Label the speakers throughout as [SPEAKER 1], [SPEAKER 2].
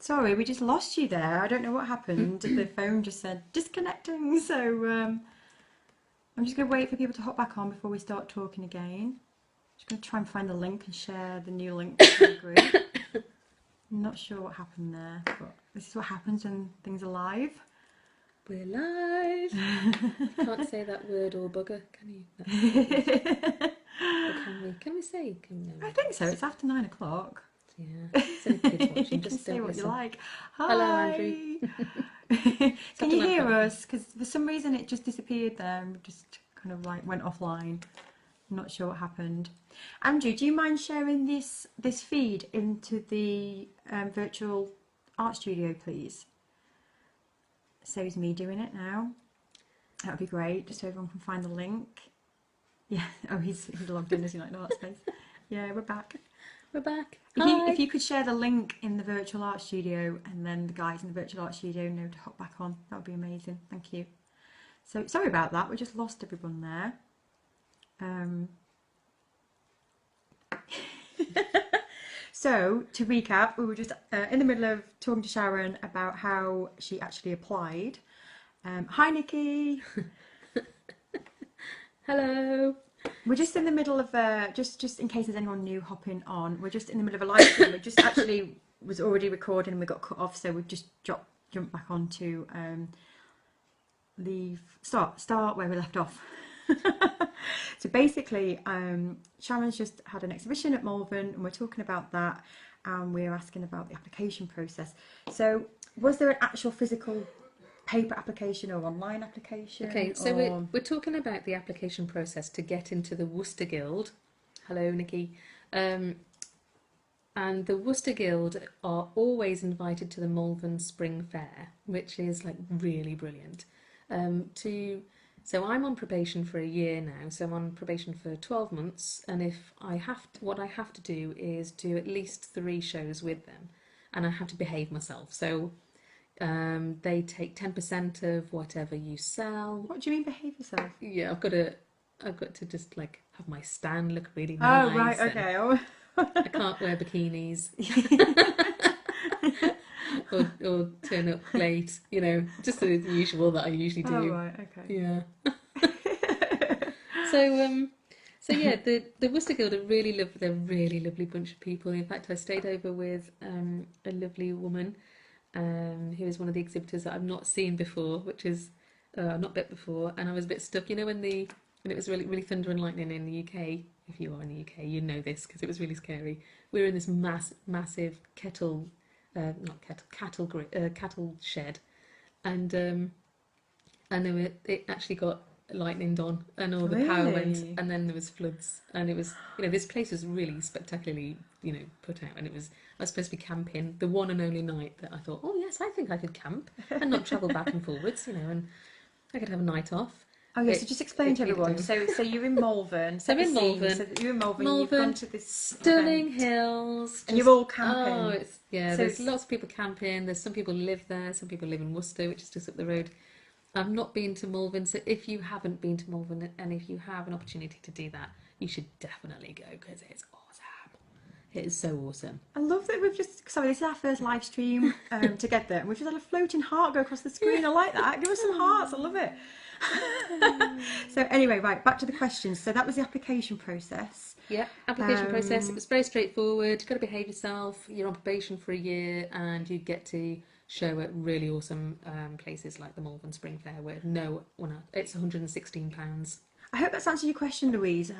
[SPEAKER 1] Sorry, we just lost you there. I don't know what happened. The phone just said disconnecting. So I'm just going to wait for people to hop back on before we start talking again. Just going to try and find the link and share the new link to the group. I'm not sure what happened there, but this is what happens when things are live.
[SPEAKER 2] We're live. You can't say that word or bugger, can you? Or can we? Can we say?
[SPEAKER 1] I think so. It's after 9 o'clock.
[SPEAKER 2] Yeah. It's only kids watching.
[SPEAKER 1] You
[SPEAKER 2] Just
[SPEAKER 1] can say what
[SPEAKER 2] listen.
[SPEAKER 1] you like. Hi.
[SPEAKER 2] Hello, Andrew.
[SPEAKER 1] Can you hear us? Because for some reason it just disappeared there and just kind of like went offline. I'm not sure what happened. Andrew, do you mind sharing this feed into the virtual art studio, please? Saves me doing it now. That would be great, just so everyone can find the link. Yeah. Oh, he's logged in as United ArtSpace. Yeah, we're back.
[SPEAKER 2] We're back.
[SPEAKER 1] If you could share the link in the virtual art studio, and then the guys in the virtual art studio know to hop back on, that would be amazing. Thank you. So sorry about that. We just lost everyone there. So to recap, we were just in the middle of talking to Sharon about how she actually applied. Hi Nikki.
[SPEAKER 2] Hello.
[SPEAKER 1] We're just in the middle of just in case there's anyone new hopping on. We're just in the middle of a live stream. We just actually was already recording and we got cut off, so we've just jumped back on to start where we left off. So basically, Sharon's just had an exhibition at Malvern and we're talking about that, and we're asking about the application process. So was there an actual physical paper application or online application?
[SPEAKER 2] Okay, so we're talking about the application process to get into the Worcester Guild. Hello, Nikki. And the Worcester Guild are always invited to the Malvern Spring Fair, which is like really brilliant. So I'm on probation for a year now, so I'm on probation for 12 months, and what I have to do is do at least 3 shows with them, and I have to behave myself. So they take 10% of whatever you sell.
[SPEAKER 1] What do you mean behave yourself?
[SPEAKER 2] Yeah, I've got to just like have my stand look really nice.
[SPEAKER 1] Oh right, okay.
[SPEAKER 2] I can't wear bikinis. or turn up late, you know, just the usual that I usually do.
[SPEAKER 1] Oh right, okay.
[SPEAKER 2] Yeah. So yeah, the Worcester Guild are they're a really lovely bunch of people. In fact, I stayed over with a lovely woman who is one of the exhibitors that I've not seen before, which is not met before, and I was a bit stuck. You know, when it was really thunder and lightning in the UK. If you are in the UK, you know this because it was really scary. We were in this massive cattle shed, and it actually got lightninged on, and all the power went, and then there was floods, and it was, you know, this place was really spectacularly, you know, put out, and I was supposed to be camping the one and only night that I thought, oh yes, I think I could camp and not travel back and forwards, you know, and I could have a night off.
[SPEAKER 1] Oh yeah, so just explain to everyone. So you're in Malvern.
[SPEAKER 2] So I'm in Malvern.
[SPEAKER 1] So you're in Malvern. You've gone to this
[SPEAKER 2] stunning
[SPEAKER 1] event,
[SPEAKER 2] hills,
[SPEAKER 1] and you're all camping.
[SPEAKER 2] Oh, there's lots of people camping. There's some people live there. Some people live in Worcester, which is just up the road. I've not been to Malvern, so if you haven't been to Malvern, and if you have an opportunity to do that, you should definitely go because it's awesome. It is so awesome.
[SPEAKER 1] I love that this is our first live stream together, and we've just had a floating heart go across the screen. I like that. Give us some hearts. I love it. So anyway, right, back to the questions. So that was the application process.
[SPEAKER 2] Yeah, application process. It was very straightforward. You've got to behave yourself. You're on probation for a year, and you get to show at really awesome places like the Malvern Spring Fair, where it's £116.
[SPEAKER 1] I hope that's answered your question, Louise.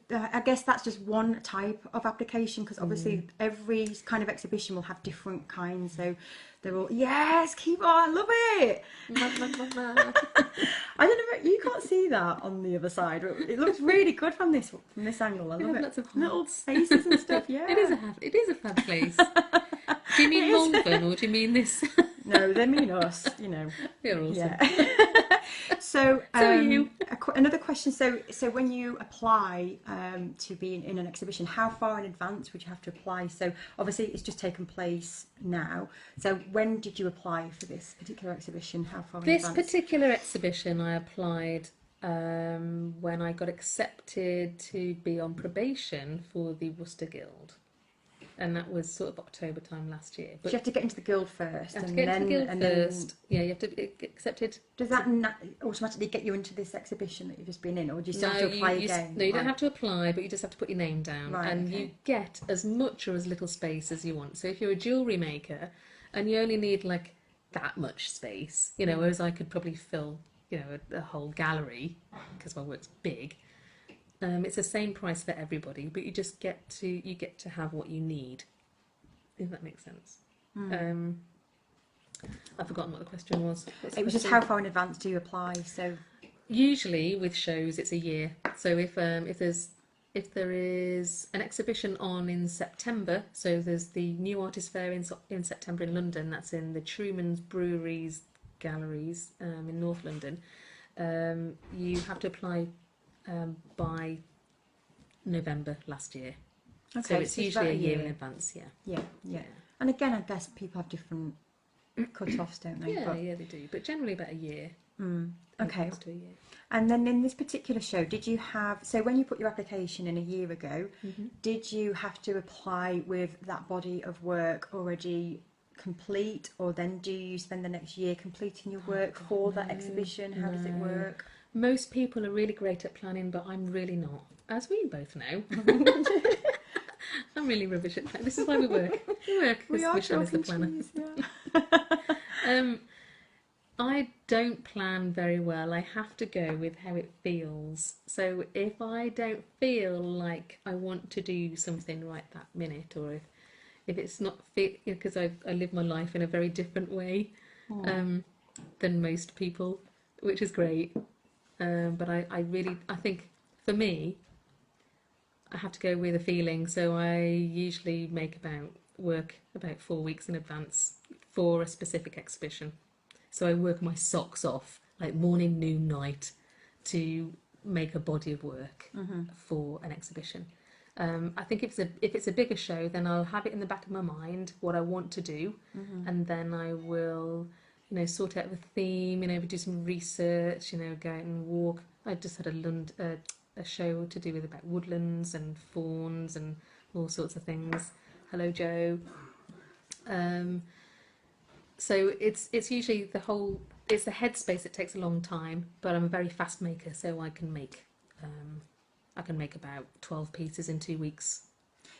[SPEAKER 1] I guess that's just one type of application, because obviously every kind of exhibition will have different kinds. So they're all, yes, keep on, I love it. I don't know, you can't see that on the other side. It looks really good from this angle. I love it.
[SPEAKER 2] Lots of
[SPEAKER 1] little faces and stuff. Yeah,
[SPEAKER 2] it is a fab place. Do you mean Malvern or do you mean this?
[SPEAKER 1] No, they mean us. You know,
[SPEAKER 2] you're awesome.
[SPEAKER 1] Yeah. So
[SPEAKER 2] are you.
[SPEAKER 1] Another question. So when you apply to be in an exhibition, how far in advance would you have to apply? So obviously it's just taken place now. So when did you apply for this particular exhibition? How far in advance?
[SPEAKER 2] This particular exhibition I applied when I got accepted to be on probation for the Worcester Guild. and that was sort of October time last year.
[SPEAKER 1] So
[SPEAKER 2] But
[SPEAKER 1] you have to get into the guild first,
[SPEAKER 2] you have to
[SPEAKER 1] and
[SPEAKER 2] get
[SPEAKER 1] then
[SPEAKER 2] into the guild
[SPEAKER 1] and
[SPEAKER 2] first.
[SPEAKER 1] then
[SPEAKER 2] Yeah, you have to get accepted.
[SPEAKER 1] does that automatically get you into this exhibition that you've just been in, or do you still have
[SPEAKER 2] No,
[SPEAKER 1] to apply again?
[SPEAKER 2] no, you don't have to apply, but you just have to put your name down,
[SPEAKER 1] Right,
[SPEAKER 2] and
[SPEAKER 1] okay.
[SPEAKER 2] you get as much or as little space as you want. So if you're a jewellery maker, and you only need like that much space, you know, whereas I could probably fill, you know, a whole gallery because my work's big. It's the same price for everybody, but you just get to have what you need. If that makes sense. I've forgotten what the question was.
[SPEAKER 1] It was just how far in advance do you apply? So
[SPEAKER 2] Usually with shows, it's a year. So if there is an exhibition on in September, so there's the New Artist Fair in September in London. That's in the Truman's Breweries Galleries in North London. You have to apply by November last year.
[SPEAKER 1] okay,
[SPEAKER 2] So it's
[SPEAKER 1] so
[SPEAKER 2] usually a
[SPEAKER 1] about
[SPEAKER 2] year in advance. Yeah.
[SPEAKER 1] Yeah. And again, I guess people have different cut-offs, don't they?
[SPEAKER 2] Yeah, yeah, they do. But generally about a year.
[SPEAKER 1] Okay.
[SPEAKER 2] To a year.
[SPEAKER 1] And then in this particular show, did you have, so when you put your application in a year ago, did you have to apply with that body of work already complete, or then do you spend the next year completing your work for that exhibition? How does it work?
[SPEAKER 2] Most people are really great at planning, but I'm really not. As we both know. I'm really rubbish at planning. This is why we work.
[SPEAKER 1] We are
[SPEAKER 2] Michelle is the planner.
[SPEAKER 1] cheese, yeah.
[SPEAKER 2] I don't plan very well. I have to go with how it feels. So if I don't feel like I want to do something right that minute, or if it's not fit, because I live my life in a very different way than most people, which is great. But I think for me, I have to go with a feeling. So I usually work about 4 weeks in advance for a specific exhibition. So I work my socks off, like morning, noon, night, to make a body of work for an exhibition. I think if it's a bigger show, then I'll have it in the back of my mind what I want to do, and then I will, sort out the theme, do some research, go out and walk. I just had a show to do with about woodlands and fawns and all sorts of things. Hello, Joe. So it's usually it's the headspace that takes a long time, but I'm a very fast maker, so I can make about 12 pieces in 2 weeks.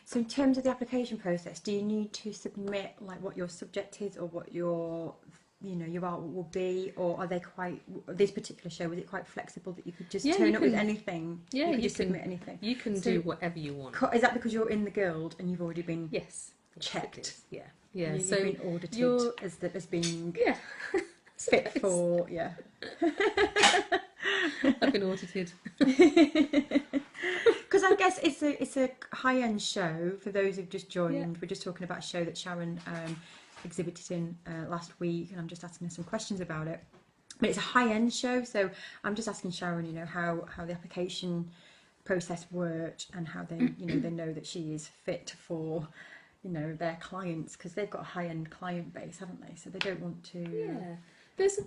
[SPEAKER 1] So in terms of the application process, do you need to submit like what your subject is or what your art will be, or are they this particular show, was it quite flexible that you could just turn up with anything?
[SPEAKER 2] Yeah,
[SPEAKER 1] you could just submit anything.
[SPEAKER 2] You can do whatever you want.
[SPEAKER 1] Is that because you're in the guild and you've already been checked?
[SPEAKER 2] Yeah. Yeah,
[SPEAKER 1] you've been audited as being fit for
[SPEAKER 2] I've been audited.
[SPEAKER 1] Because I guess it's a high-end show for those who've just joined.
[SPEAKER 2] Yeah.
[SPEAKER 1] We're just talking about a show that Sharon exhibited in last week, and I'm just asking her some questions about it. But it's a high-end show, so I'm just asking Sharon, how the application process worked and how they they know that she is fit for their clients, because they've got a high-end client base, haven't they? So they don't want to.
[SPEAKER 2] Yeah, there's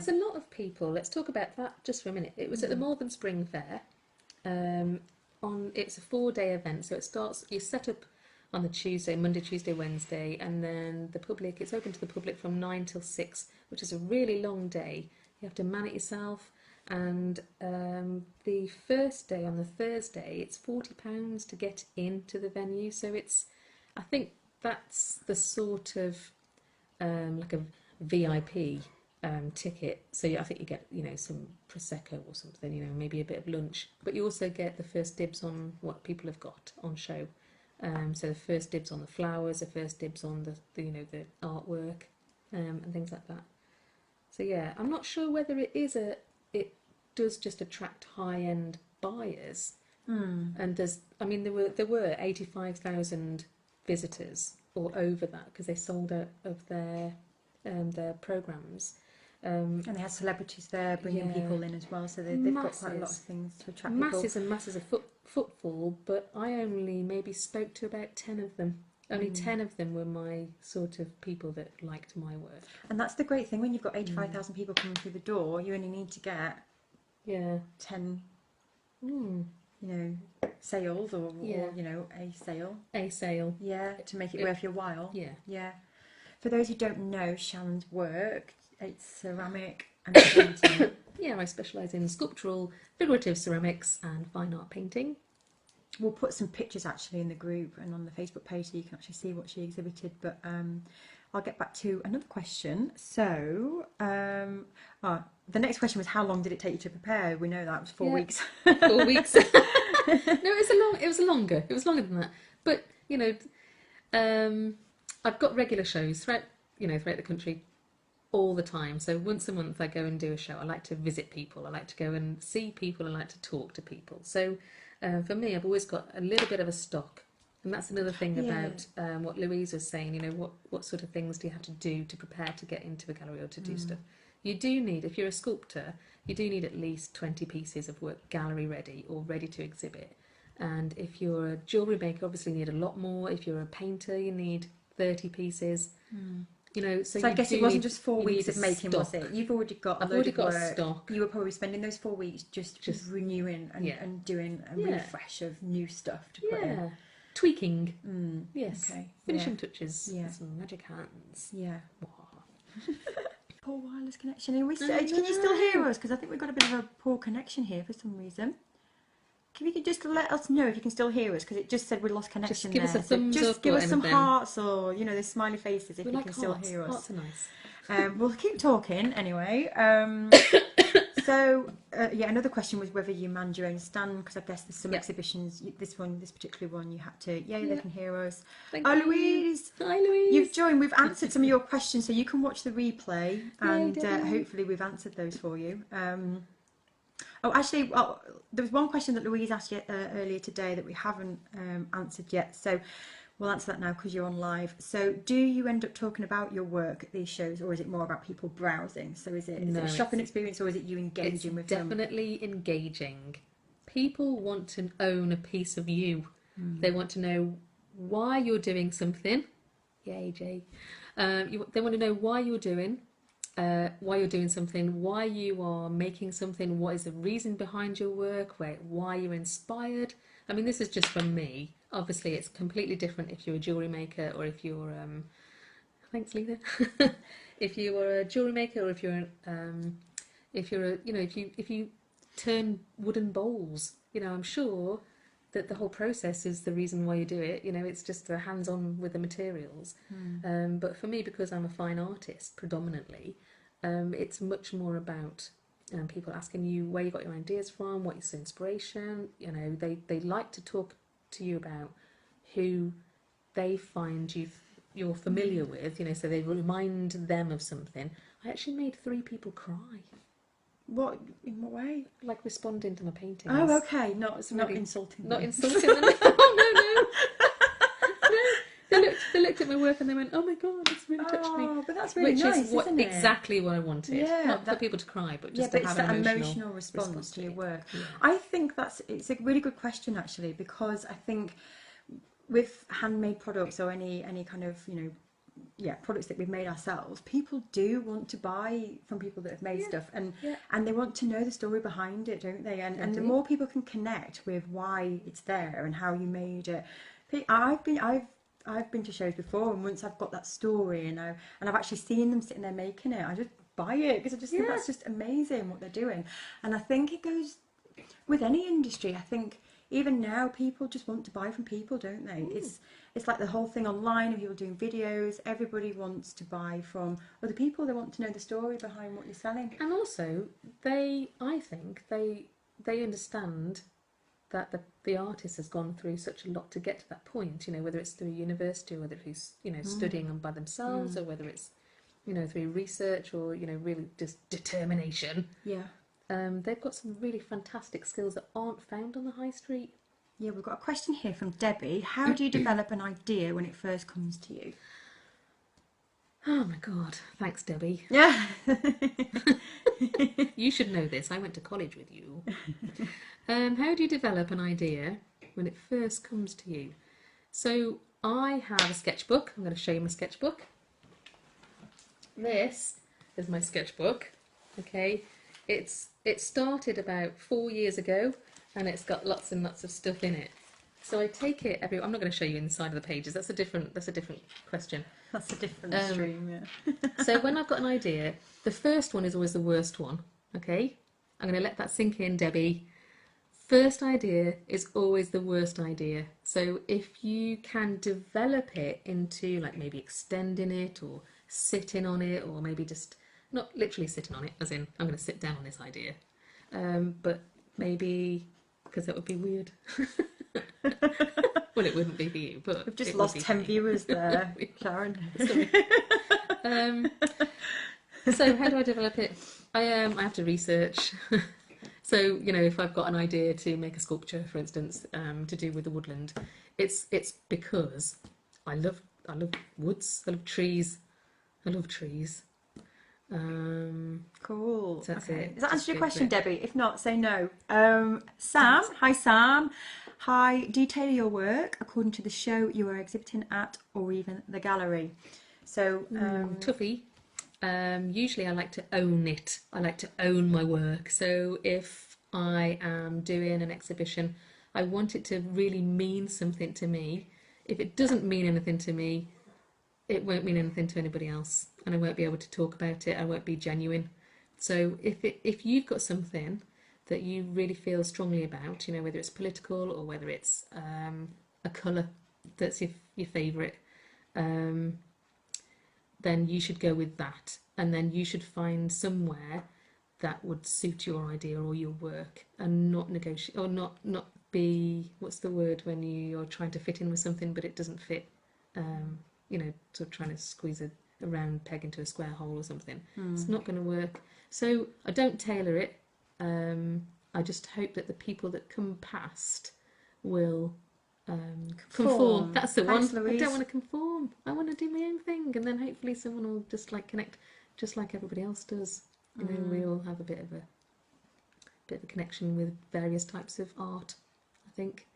[SPEAKER 2] a lot of people. Let's talk about that just for a minute. It was at the Malvern Spring Fair. It's a 4-day event, so it starts. You set up on the Tuesday, Monday, Tuesday, Wednesday, and then it's open to the public from 9 till 6, which is a really long day. You have to man it yourself. And the first day, on the Thursday, it's £40 to get into the venue. So I think that's the sort of like a VIP ticket. So I think you get some prosecco or something, maybe a bit of lunch, but you also get the first dibs on what people have got on show. So the first dibs on the flowers, the first dibs on the artwork, and things like that. So yeah, I'm not sure whether it does just attract high-end buyers. And there were 85,000 visitors or over that, because they sold out of their programs.
[SPEAKER 1] And they had celebrities there bringing people in as well, so they've got quite a lot of things to attract
[SPEAKER 2] masses and masses of footfall, but I only maybe spoke to about 10 of them. Only 10 of them were my sort of people that liked my work.
[SPEAKER 1] And that's the great thing, when you've got 85,000 people coming through the door, you only need to get 10 sales or
[SPEAKER 2] Yeah.
[SPEAKER 1] a sale.
[SPEAKER 2] A sale.
[SPEAKER 1] Yeah, to make it worth your while.
[SPEAKER 2] Yeah.
[SPEAKER 1] Yeah. For those who don't know Sharon's work, it's ceramic and painting.
[SPEAKER 2] Yeah, I specialise in sculptural, figurative ceramics and fine art painting.
[SPEAKER 1] We'll put some pictures actually in the group and on the Facebook page so you can actually see what she exhibited. But I'll get back to another question. So, the next question was, how long did it take you to prepare? We know that was 4 weeks.
[SPEAKER 2] 4 weeks. No, it was longer. It was longer than that. But I've got regular shows throughout the country all the time. So once a month I go and do a show. I like to visit people. I like to go and see people. I like to talk to people. So for me, I've always got a little bit of a stock. And that's another thing about what Louise was saying, what sort of things do you have to do to prepare to get into a gallery or to do stuff. You do need, if you're a sculptor, you do need at least 20 pieces of work gallery ready or ready to exhibit. And if you're a jewellery maker, obviously you need a lot more. If you're a painter, you need 30 pieces. So
[SPEAKER 1] I guess it wasn't just 4 weeks of making, was it? You've already got a load of work.
[SPEAKER 2] Stock.
[SPEAKER 1] You were probably spending those 4 weeks just renewing and doing a refresh of new stuff to put in.
[SPEAKER 2] Tweaking. Yes.
[SPEAKER 1] Okay.
[SPEAKER 2] Finishing touches.
[SPEAKER 1] Yeah.
[SPEAKER 2] Some magic hands.
[SPEAKER 1] Yeah. Poor wireless connection. Can you still hear us? Because I think we've got a bit of a poor connection here for some reason. Can you just let us know if you can still hear us? Because it just said we lost connection.
[SPEAKER 2] Just give us a thumbs up.
[SPEAKER 1] Just give us some hearts or the smiley faces if you can still hear us.
[SPEAKER 2] Hearts are nice.
[SPEAKER 1] We'll keep talking anyway. Another question was whether you manned your own stand, because I guess there's some exhibitions. This particular one, you had to. They can hear us.
[SPEAKER 2] Thank you.
[SPEAKER 1] Louise.
[SPEAKER 2] Hi, Louise.
[SPEAKER 1] You've joined. We've answered some of your questions, so you can watch the replay, and hopefully we've answered those for you. There was one question that Louise asked earlier today that we haven't answered yet, so we'll answer that now because you're on live. So, do you end up talking about your work at these shows, or is it more about people browsing? So, is it a shopping experience, or is it you engaging with them?
[SPEAKER 2] Definitely engaging. People want to own a piece of you. They want to know why you're doing something. Yay, Jay. They want to know why you're doing something, why you are making something, what is the reason behind your work, why you're inspired. I mean, this is just from me. Obviously, it's completely different if you're a jewellery maker or if you're thanks, Lena. If you are a jewellery maker, or if you turn wooden bowls, I'm sure that the whole process is the reason why you do it. It's just the hands-on with the materials. But for me, because I'm a fine artist predominantly, it's much more about people asking you where you got your ideas from, what is your inspiration. They like to talk to you about who they find you're familiar with. So they remind them of something. I actually made 3 people cry.
[SPEAKER 1] What? In what way?
[SPEAKER 2] Like responding to my paintings.
[SPEAKER 1] Oh, okay. Not
[SPEAKER 2] really,
[SPEAKER 1] insulting.
[SPEAKER 2] Not insulting them. Oh, no. They looked at my work and they went, "Oh my God, it's really touched me."
[SPEAKER 1] Oh, but that's really nice, isn't it?
[SPEAKER 2] Exactly what I wanted.
[SPEAKER 1] Yeah,
[SPEAKER 2] not for people to cry, but just to have
[SPEAKER 1] that
[SPEAKER 2] an
[SPEAKER 1] emotional response to your work.
[SPEAKER 2] Yeah.
[SPEAKER 1] I think it's a really good question actually, because I think with handmade products or any kind of products that we've made ourselves, people do want to buy from people that have made stuff, and they want to know the story behind it, don't they? And the more people can connect with why it's there and how you made it. I've been to shows before, and once I've got that story and I've actually seen them sitting there making it, I just buy it because I just think that's just amazing what they're doing. And I think it goes with any industry. I think even now people just want to buy from people, don't they? It's like the whole thing online of people doing videos. Everybody wants to buy from other people. They want to know the story behind what you're selling.
[SPEAKER 2] And also, I think they understand that the artist has gone through such a lot to get to that point. Whether it's through university, or whether it's studying them by themselves, or whether it's through research, or really just determination.
[SPEAKER 1] Yeah.
[SPEAKER 2] They've got some really fantastic skills that aren't found on the high street.
[SPEAKER 1] Yeah, we've got a question here from Debbie. How do you develop an idea when it first comes to you?
[SPEAKER 2] Oh my God, thanks, Debbie.
[SPEAKER 1] Yeah.
[SPEAKER 2] You should know this. I went to college with you. How do you develop an idea when it first comes to you? So I have a sketchbook. I'm going to show you my sketchbook. This is my sketchbook. Okay. It started about 4 years ago. and it's got lots and lots of stuff in it. So I take it every. I'm not going to show you inside of the pages. That's a different question.
[SPEAKER 1] That's a different stream, yeah.
[SPEAKER 2] So when I've got an idea, the first one is always the worst one. Okay, I'm going to let that sink in, Debbie. First idea is always the worst idea. So if you can develop it into like maybe extending it or sitting on it, or maybe just not literally sitting on it, as in I'm going to sit down on this idea, but maybe, because that would be weird. Well, it wouldn't be for you, but
[SPEAKER 1] we've just lost 10 viewers there, Sharon.
[SPEAKER 2] So how do I develop it? I have to research. So, you know, if I've got an idea to make a sculpture, for instance, to do with the woodland, it's because I love woods. I love trees.
[SPEAKER 1] Cool.
[SPEAKER 2] So that's
[SPEAKER 1] okay.
[SPEAKER 2] it.
[SPEAKER 1] Does that
[SPEAKER 2] Just
[SPEAKER 1] answer your
[SPEAKER 2] go
[SPEAKER 1] question,
[SPEAKER 2] for it.
[SPEAKER 1] Debbie? If not, say no. Sam. Hi, Sam. Hi. Detail your work according to the show you are exhibiting at, or even the gallery. So,
[SPEAKER 2] Toughie. Usually I like to own it. I like to own my work. So if I am doing an exhibition, I want it to really mean something to me. If it doesn't mean anything to me, it won't mean anything to anybody else, and I won't be able to talk about it. I won't be genuine. So if you've got something that you really feel strongly about, you know, whether it's political or whether it's a colour that's your favourite, then you should go with that, and then you should find somewhere that would suit your idea or your work, and not negotiate, or not be, what's the word when you're trying to fit in with something but it doesn't fit, you know, sort of trying to squeeze a round peg into a square hole or something. It's not going to work. So I don't tailor it. I just hope that the people that come past will conform. That's the
[SPEAKER 1] Thanks,
[SPEAKER 2] one.
[SPEAKER 1] Louise.
[SPEAKER 2] I don't want to conform. I want to do my own thing, and then hopefully someone will just like connect, just like everybody else does. You know, we all have a bit of a connection with various types of art, I think.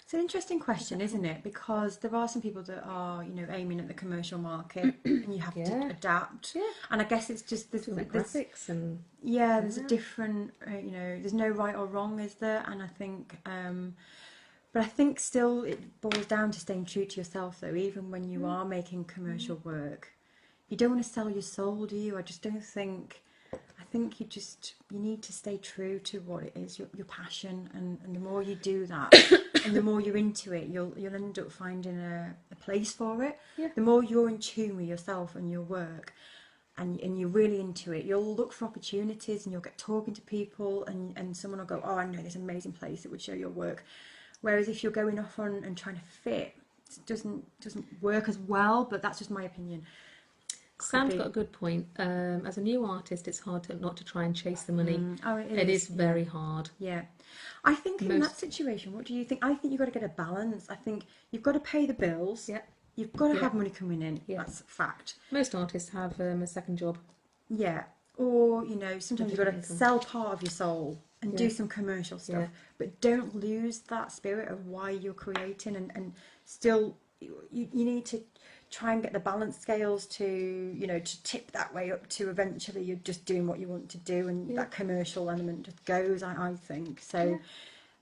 [SPEAKER 1] It's an interesting question, isn't it? Because there are some people that are, you know, aiming at the commercial market, and you have to adapt. Yeah. And I guess it's just there's
[SPEAKER 2] graphics and
[SPEAKER 1] there's a different, you know, there's no right or wrong, is there? And I think, but I think still it boils down to staying true to yourself, though. Even when you are making commercial work, you don't want to sell your soul, do you? I just don't think. I think you need to stay true to what it is, your passion, and the more you do that, and the more you're into it, you'll end up finding a place for it. Yeah. The more you're in tune with yourself and your work, and you're really into it, you'll look for opportunities, and you'll get talking to people, and someone will go, oh, I know this amazing place that would show your work. Whereas if you're going off on and trying to fit, it doesn't work as well. But that's just my opinion.
[SPEAKER 2] Sam's got a good point. As a new artist, it's hard not to try and chase the money. It is very hard.
[SPEAKER 1] Yeah. I think in that situation, what do you think? I think you've got to get a balance. I think you've got to pay the bills.
[SPEAKER 2] Yeah.
[SPEAKER 1] You've got to have money coming in. Yeah. That's a fact.
[SPEAKER 2] Most artists have a second job.
[SPEAKER 1] Yeah. Or, you know, sometimes you've got to sell part of your soul and do some commercial stuff. Yeah. But don't lose that spirit of why you're creating, and still you need to try and get the balance scales to, you know, to tip that way up to eventually you're just doing what you want to do, and that commercial element just goes, I think. So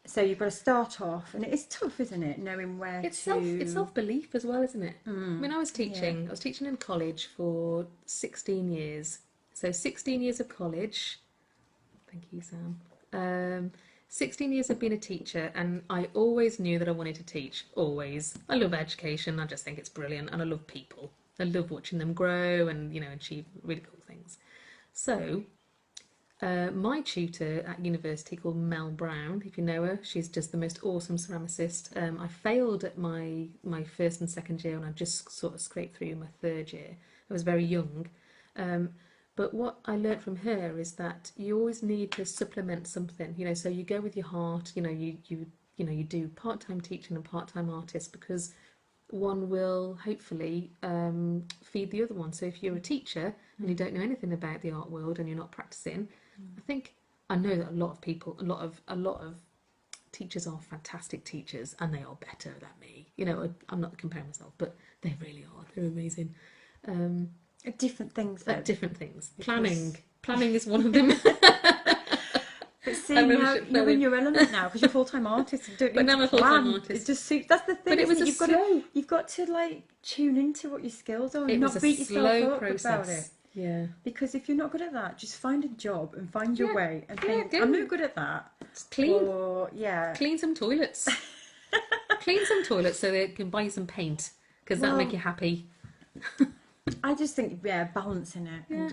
[SPEAKER 1] so you've got to start off, and it is tough, isn't it, knowing where
[SPEAKER 2] it's self-belief as well, isn't it? I mean, I was teaching in college for 16 years. So 16 years of college. Thank you, Sam. 16 years of being a teacher, and I always knew that I wanted to teach, always. I love education, I just think it's brilliant, and I love people. I love watching them grow and, you know, achieve really cool things. So, my tutor at university, called Mel Brown, if you know her, she's just the most awesome ceramicist. I failed at my first and second year, and I just sort of scraped through my third year. I was very young. But what I learnt from her is that you always need to supplement something, you know. So you go with your heart, you know. You do part-time teaching and part-time artist, because one will hopefully feed the other one. So if you're a teacher and you don't know anything about the art world and you're not practicing, I know that a lot of teachers are fantastic teachers, and they are better than me. You know, I'm not comparing myself, but they really are. They're amazing.
[SPEAKER 1] At different things, though.
[SPEAKER 2] At different things. Planning is one of them.
[SPEAKER 1] But see,
[SPEAKER 2] I'm
[SPEAKER 1] now
[SPEAKER 2] rubbish at
[SPEAKER 1] you're in
[SPEAKER 2] flowing.
[SPEAKER 1] your element now because you're a full-time artist. You don't
[SPEAKER 2] But
[SPEAKER 1] need
[SPEAKER 2] now I'm
[SPEAKER 1] to
[SPEAKER 2] a full-time
[SPEAKER 1] plan.
[SPEAKER 2] artist.
[SPEAKER 1] It's just that's the thing.
[SPEAKER 2] But it was
[SPEAKER 1] isn't
[SPEAKER 2] a
[SPEAKER 1] it?
[SPEAKER 2] slow.
[SPEAKER 1] You've got to like tune into what your skills are and
[SPEAKER 2] It was
[SPEAKER 1] not
[SPEAKER 2] a
[SPEAKER 1] beat yourself
[SPEAKER 2] slow
[SPEAKER 1] up about it.
[SPEAKER 2] process. Yeah.
[SPEAKER 1] Because if you're not good at that, just find a job and find your
[SPEAKER 2] Yeah.
[SPEAKER 1] way and
[SPEAKER 2] Yeah,
[SPEAKER 1] think,
[SPEAKER 2] go.
[SPEAKER 1] I'm not good at that.
[SPEAKER 2] Just clean.
[SPEAKER 1] Or, yeah.
[SPEAKER 2] Clean some toilets. Clean some toilets so they can buy you some paint because that'll
[SPEAKER 1] Well,
[SPEAKER 2] make you happy.
[SPEAKER 1] I just think, yeah, balancing it.
[SPEAKER 2] Yeah.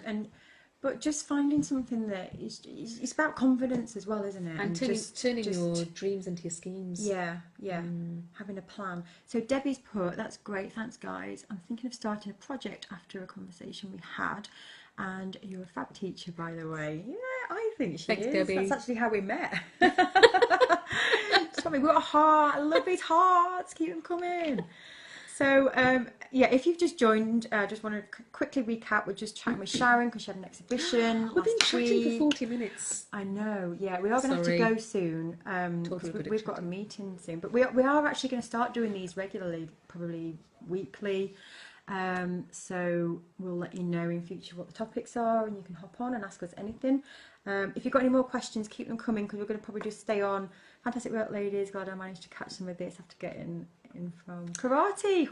[SPEAKER 1] But just finding something that is, it's about confidence as well, isn't it?
[SPEAKER 2] And turning your dreams into your schemes.
[SPEAKER 1] Yeah, having a plan. So Debbie's put, that's great, thanks guys. I'm thinking of starting a project after a conversation we had. And you're a fab teacher, by the way. Yeah, I think she
[SPEAKER 2] Thanks,
[SPEAKER 1] is.
[SPEAKER 2] Debbie.
[SPEAKER 1] That's actually how we met. Tell me, we've got a heart. I love these hearts. Keep them coming. So, yeah, if you've just joined, I just want to quickly recap. We're just chatting with Sharon because she had an exhibition
[SPEAKER 2] We've been
[SPEAKER 1] last
[SPEAKER 2] chatting
[SPEAKER 1] week.
[SPEAKER 2] for 40 minutes.
[SPEAKER 1] I know, yeah, we are going to have to go soon. We've got a meeting soon, but we are actually going to start doing these regularly, probably weekly. So we'll let you know in future what the topics are, and you can hop on and ask us anything. If you've got any more questions, keep them coming because we're going to probably just stay on. Fantastic work, ladies. Glad I managed to catch some of this after getting in from karate.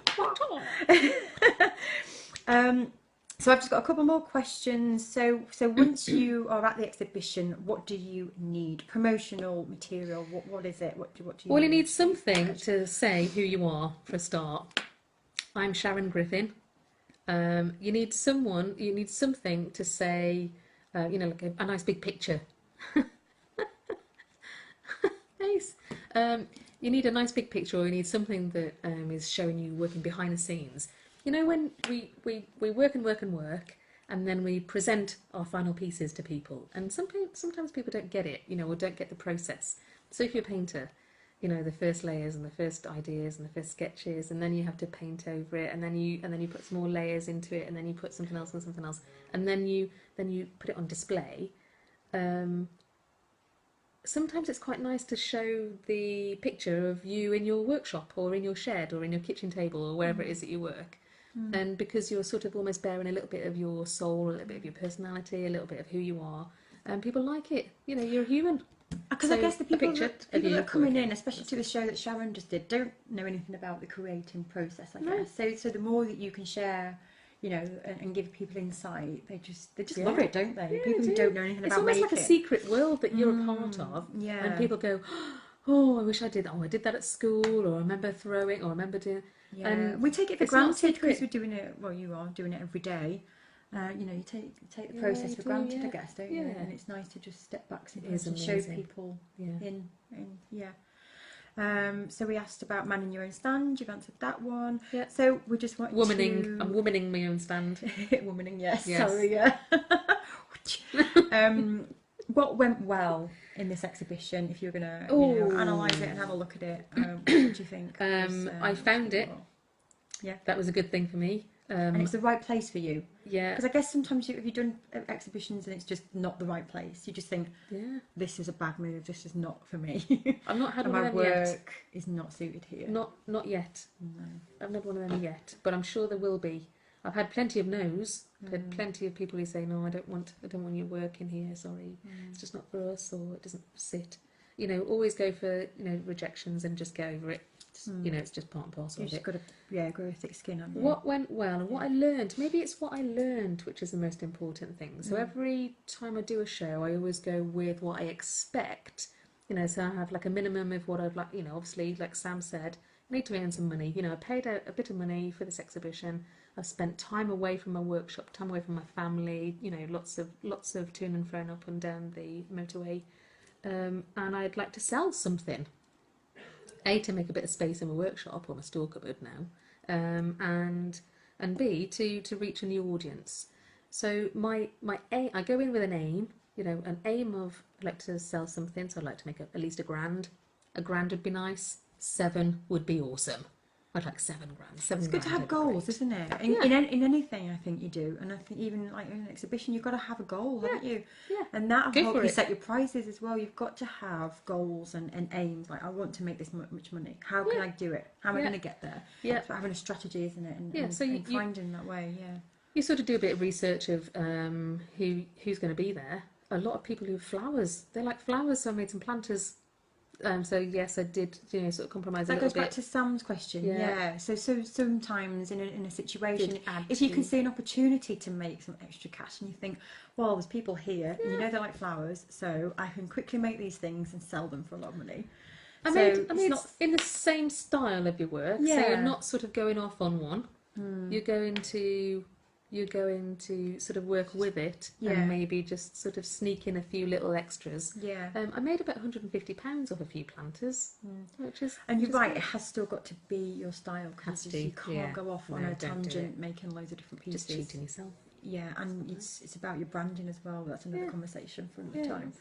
[SPEAKER 1] So I've just got a couple more questions. So once you are at the exhibition, what do you need? Promotional material. What is it? What do you
[SPEAKER 2] Well, you
[SPEAKER 1] need?
[SPEAKER 2] need something to say who you are for a start. I'm Sharon Griffin. You need something to say, like a nice big picture. Nice. You need a nice big picture, or you need something that is showing you working behind the scenes. You know, when we work and work and work, and then we present our final pieces to people, and sometimes people don't get it, or don't get the process. So if you're a painter, the first layers and the first ideas and the first sketches, and then you have to paint over it, and then you put some more layers into it, and then you put something else and something else, and then you put it on display. Sometimes it's quite nice to show the picture of you in your workshop or in your shed or in your kitchen table or wherever it is that you work. And because you're sort of almost bearing a little bit of your soul, a little bit of your personality, a little bit of who you are, and people like it. You're a human.
[SPEAKER 1] Because I guess the people that are coming in, especially to the show that Sharon just did, don't know anything about the creating process, I guess. So the more that you can share, and give people insight, they just love it, don't they?
[SPEAKER 2] Yeah,
[SPEAKER 1] People who don't know anything
[SPEAKER 2] it's
[SPEAKER 1] about
[SPEAKER 2] almost
[SPEAKER 1] making.
[SPEAKER 2] like a secret world that you're a part of.
[SPEAKER 1] Yeah.
[SPEAKER 2] And people go, oh, I wish I did that. Oh, I did that at school, or I remember throwing, or I remember doing.
[SPEAKER 1] Yeah.
[SPEAKER 2] And
[SPEAKER 1] we take it for
[SPEAKER 2] it's not
[SPEAKER 1] granted
[SPEAKER 2] secret.
[SPEAKER 1] because we're doing it. Well, you are doing it every day. You take the process for granted, I guess, don't you? And it's nice to just step back sometimes and show people in. So we asked about manning your own stand. You've answered that one.
[SPEAKER 2] Yeah.
[SPEAKER 1] So we just want
[SPEAKER 2] I'm womaning my own stand.
[SPEAKER 1] Womaning, yes. Sorry, yeah. What went well in this exhibition? If you're going to analyse it and have a look at it, what do you think?
[SPEAKER 2] I found it.
[SPEAKER 1] Yeah,
[SPEAKER 2] that was a good thing for me.
[SPEAKER 1] And it's the right place for you.
[SPEAKER 2] Yeah.
[SPEAKER 1] Because I guess sometimes if you've done exhibitions and it's just not the right place, you just think, this is a bad move. This is not for me.
[SPEAKER 2] I've not had
[SPEAKER 1] and
[SPEAKER 2] one
[SPEAKER 1] my
[SPEAKER 2] of them yet.
[SPEAKER 1] work is not suited here.
[SPEAKER 2] Not yet.
[SPEAKER 1] No.
[SPEAKER 2] I've not had one of them yet, but I'm sure there will be. I've had plenty of no's. I've had plenty of people who say, no, I don't want your work in here. Sorry, it's just not for us, or it doesn't sit. Always go for rejections and just get over it. It's just part and parcel of it.
[SPEAKER 1] You've just got to grow a thick skin, haven't you?
[SPEAKER 2] What went well and what I learned. Maybe it's what I learned, which is the most important thing. So every time I do a show, I always go with what I expect. So I have like a minimum of what I'd like. Obviously, like Sam said, I need to earn some money. I paid out a bit of money for this exhibition. I've spent time away from my workshop, time away from my family. Lots of to and fro up and down the motorway, and I'd like to sell something. A, to make a bit of space in my workshop or my store cupboard now, and B, to reach a new audience. So my aim, I go in with an aim, an aim of I'd like to sell something, so I'd like to make at least £1,000. £1,000 would be nice. 7 would be awesome. I'd like 7 grand.
[SPEAKER 1] It's good to have goals, isn't it? In anything, I think you do, and I think even like in an exhibition, you've got to have a goal, haven't you?
[SPEAKER 2] Yeah.
[SPEAKER 1] And that'll help you set your prices as well. You've got to have goals and aims. Like, I want to make this much money. How can I do it? How am I going to get there?
[SPEAKER 2] Yeah.
[SPEAKER 1] So having a strategy, isn't it? And
[SPEAKER 2] So
[SPEAKER 1] finding that way. Yeah.
[SPEAKER 2] You sort of do a bit of research of who's going to be there. a lot of people who have flowers. They like flowers, so I made some planters. So yes, I did, sort of compromise a
[SPEAKER 1] That
[SPEAKER 2] little
[SPEAKER 1] goes back
[SPEAKER 2] bit.
[SPEAKER 1] to Sam's question.
[SPEAKER 2] Yeah.
[SPEAKER 1] Yeah. So sometimes in a situation,
[SPEAKER 2] Did add
[SPEAKER 1] if you
[SPEAKER 2] to-
[SPEAKER 1] can see an opportunity to make some extra cash, and you think, well, there's people here, and you know they like flowers, so I can quickly make these things and sell them for a lot of money.
[SPEAKER 2] I
[SPEAKER 1] So
[SPEAKER 2] mean,
[SPEAKER 1] it's not.
[SPEAKER 2] it's in the same style of your work, so
[SPEAKER 1] Yeah.
[SPEAKER 2] you're not sort of going off on one. You're going to sort of work with it,
[SPEAKER 1] Yeah.
[SPEAKER 2] and maybe just sort of sneak in a few little extras.
[SPEAKER 1] Yeah.
[SPEAKER 2] I made about £150 off a few planters, which is.
[SPEAKER 1] And you're
[SPEAKER 2] which is
[SPEAKER 1] right,
[SPEAKER 2] good.
[SPEAKER 1] it has still got to be your style,
[SPEAKER 2] Has
[SPEAKER 1] because
[SPEAKER 2] to,
[SPEAKER 1] you can't
[SPEAKER 2] yeah.
[SPEAKER 1] go off on
[SPEAKER 2] No,
[SPEAKER 1] a
[SPEAKER 2] don't do
[SPEAKER 1] tangent
[SPEAKER 2] it.
[SPEAKER 1] making loads of different pieces.
[SPEAKER 2] Just cheating yourself.
[SPEAKER 1] Yeah, and it's about your branding as well. That's another
[SPEAKER 2] Yeah.
[SPEAKER 1] conversation for another
[SPEAKER 2] Yeah.
[SPEAKER 1] time.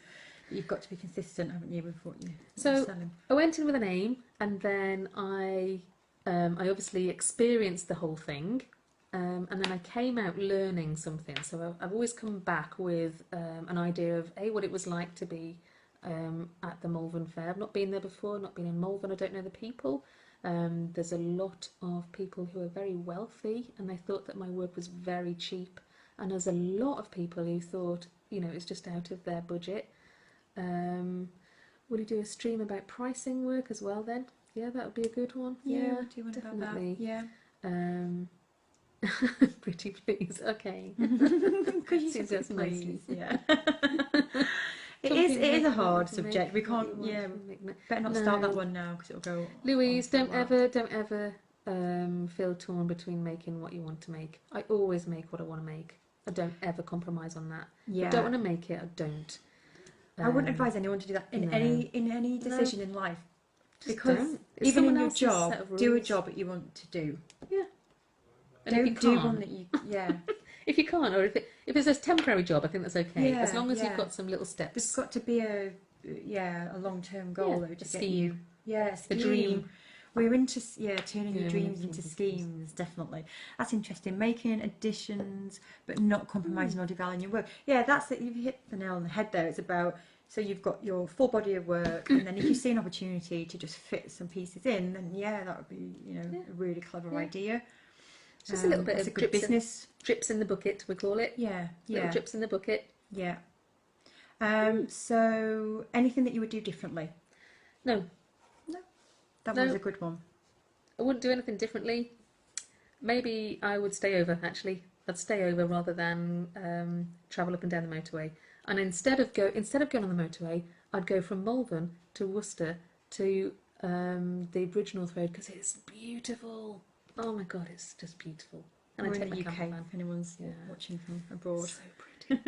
[SPEAKER 1] You've got to be consistent, haven't you, with what you're
[SPEAKER 2] So-
[SPEAKER 1] selling.
[SPEAKER 2] I went in with an aim, and then I obviously experienced the whole thing, and then I came out learning something. So I've always come back with an idea of what it was like to be at the Malvern Fair. I've not been there before, not been in Malvern. I don't know the people. There's a lot of people who are very wealthy, and they thought that my work was very cheap. And there's a lot of people who thought, it's just out of their budget. Will you do a stream about pricing work as well then? Yeah, that would be a good one. Yeah,
[SPEAKER 1] do you want
[SPEAKER 2] definitely.
[SPEAKER 1] about that?
[SPEAKER 2] Pretty please. Okay.
[SPEAKER 1] Because you
[SPEAKER 2] Seems
[SPEAKER 1] said
[SPEAKER 2] that's nice.
[SPEAKER 1] please, yeah. It is a hard subject. We can't, better not start that one now, because it'll go.
[SPEAKER 2] Louise,
[SPEAKER 1] on
[SPEAKER 2] don't
[SPEAKER 1] for a while.
[SPEAKER 2] ever feel torn between making what you want to make. I always make what I want to make. I don't ever compromise on that.
[SPEAKER 1] Yeah.
[SPEAKER 2] I don't want to make it. I don't.
[SPEAKER 1] I wouldn't advise anyone to do that in
[SPEAKER 2] no.
[SPEAKER 1] any decision in life,
[SPEAKER 2] Just
[SPEAKER 1] because
[SPEAKER 2] don't. It's
[SPEAKER 1] even in
[SPEAKER 2] someone
[SPEAKER 1] your
[SPEAKER 2] else's
[SPEAKER 1] job,
[SPEAKER 2] set of
[SPEAKER 1] do a
[SPEAKER 2] rules.
[SPEAKER 1] job that you want to do.
[SPEAKER 2] Yeah. And
[SPEAKER 1] Don't
[SPEAKER 2] if you
[SPEAKER 1] do
[SPEAKER 2] can't,
[SPEAKER 1] one that you
[SPEAKER 2] if you can't, or if it's a temporary job, I think that's okay.
[SPEAKER 1] Yeah,
[SPEAKER 2] as long as
[SPEAKER 1] yeah.
[SPEAKER 2] you've got some little steps.
[SPEAKER 1] There's got to be a long-term goal, though, to
[SPEAKER 2] a
[SPEAKER 1] get
[SPEAKER 2] scheme.
[SPEAKER 1] you. Yeah,
[SPEAKER 2] A dream.
[SPEAKER 1] We're into turning your
[SPEAKER 2] Yeah,
[SPEAKER 1] dreams
[SPEAKER 2] making
[SPEAKER 1] into
[SPEAKER 2] business.
[SPEAKER 1] schemes. Definitely, that's interesting. Making additions, but not compromising or devaluing your work. Yeah, that's it. You've hit the nail on the head there. It's about, so you've got your full body of work, and then if you see an opportunity to just fit some pieces in, then that would be a really clever idea.
[SPEAKER 2] It's just a little bit
[SPEAKER 1] that's
[SPEAKER 2] of
[SPEAKER 1] a good
[SPEAKER 2] drips
[SPEAKER 1] business.
[SPEAKER 2] drips in the bucket, we call it.
[SPEAKER 1] Yeah,
[SPEAKER 2] Little drips in the bucket.
[SPEAKER 1] yeah. So anything that you would do differently?
[SPEAKER 2] No,
[SPEAKER 1] That
[SPEAKER 2] No.
[SPEAKER 1] was a good one.
[SPEAKER 2] I wouldn't do anything differently. Maybe I would stay over, actually. I'd stay over rather than travel up and down the motorway. And instead of going on the motorway, I'd go from Malvern to Worcester to the Bridge North Road, because it's beautiful. Oh my god, it's just beautiful. And
[SPEAKER 1] We're
[SPEAKER 2] I take
[SPEAKER 1] in the
[SPEAKER 2] my
[SPEAKER 1] UK,
[SPEAKER 2] camper van.
[SPEAKER 1] if anyone's watching from abroad.
[SPEAKER 2] So pretty.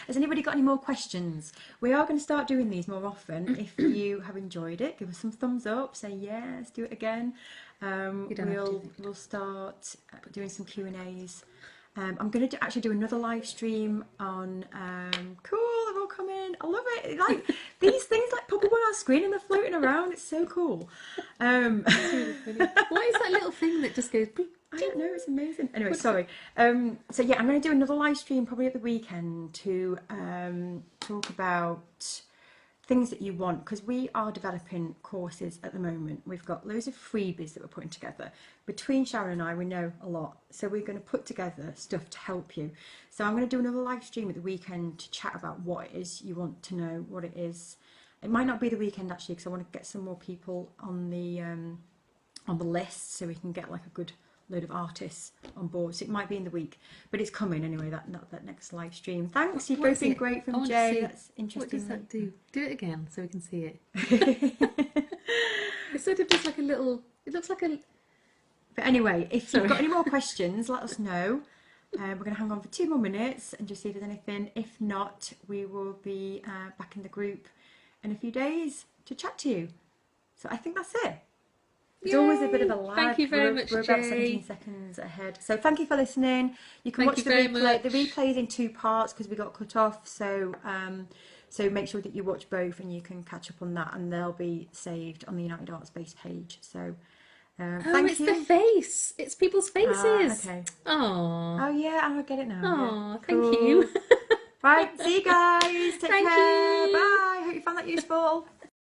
[SPEAKER 1] Has anybody got any more questions? We are going to start doing these more often. If you have enjoyed it, give us some thumbs up. Say yes, do it again.
[SPEAKER 2] You don't have to.
[SPEAKER 1] We'll start doing some Q&As. I'm going to actually do another live stream on. Cool, they're all coming. I love it. Like these things like pop up on our screen and they're floating around. It's so cool.
[SPEAKER 2] What is that little thing that just goes beep?
[SPEAKER 1] I don't know, it's amazing. Anyway, sorry. I'm going to do another live stream probably at the weekend to talk about things that you want, because we are developing courses at the moment. We've got loads of freebies that we're putting together. Between Sharon and I, we know a lot. So we're going to put together stuff to help you. So I'm going to do another live stream at the weekend to chat about what it is you want to know, what it is. It might not be the weekend actually, because I want to get some more people on the list so we can get like a good load of artists on board. So it might be in the week, but it's coming anyway, that next live stream. Thanks, you've both been great from Jay. That's interesting.
[SPEAKER 2] What does that do? Do it again so we can see it. It's sort of just like a little, it looks like a...
[SPEAKER 1] But anyway, if you've got any more questions, let us know. We're going to hang on for 2 more minutes and just see if there's anything. If not, we will be back in the group in a few days to chat to you. So I think that's it. There's always a bit of a lag.
[SPEAKER 2] Thank you very much,
[SPEAKER 1] We're about
[SPEAKER 2] Jay.
[SPEAKER 1] 17 seconds ahead. So thank you for listening. You can
[SPEAKER 2] Thank
[SPEAKER 1] watch
[SPEAKER 2] you
[SPEAKER 1] the
[SPEAKER 2] very
[SPEAKER 1] replay. The
[SPEAKER 2] much.
[SPEAKER 1] replay is in 2 parts because we got cut off. So so make sure that you watch both and you can catch up on that, and they'll be saved on the United ArtSpace page. So thank
[SPEAKER 2] it's
[SPEAKER 1] you.
[SPEAKER 2] the face. It's people's faces.
[SPEAKER 1] Okay.
[SPEAKER 2] Oh.
[SPEAKER 1] Oh yeah, I get it now.
[SPEAKER 2] Oh,
[SPEAKER 1] Yeah.
[SPEAKER 2] thank
[SPEAKER 1] Cool.
[SPEAKER 2] you.
[SPEAKER 1] Right, see you guys. Take
[SPEAKER 2] Thank
[SPEAKER 1] care.
[SPEAKER 2] you.
[SPEAKER 1] Bye. Hope you found that useful.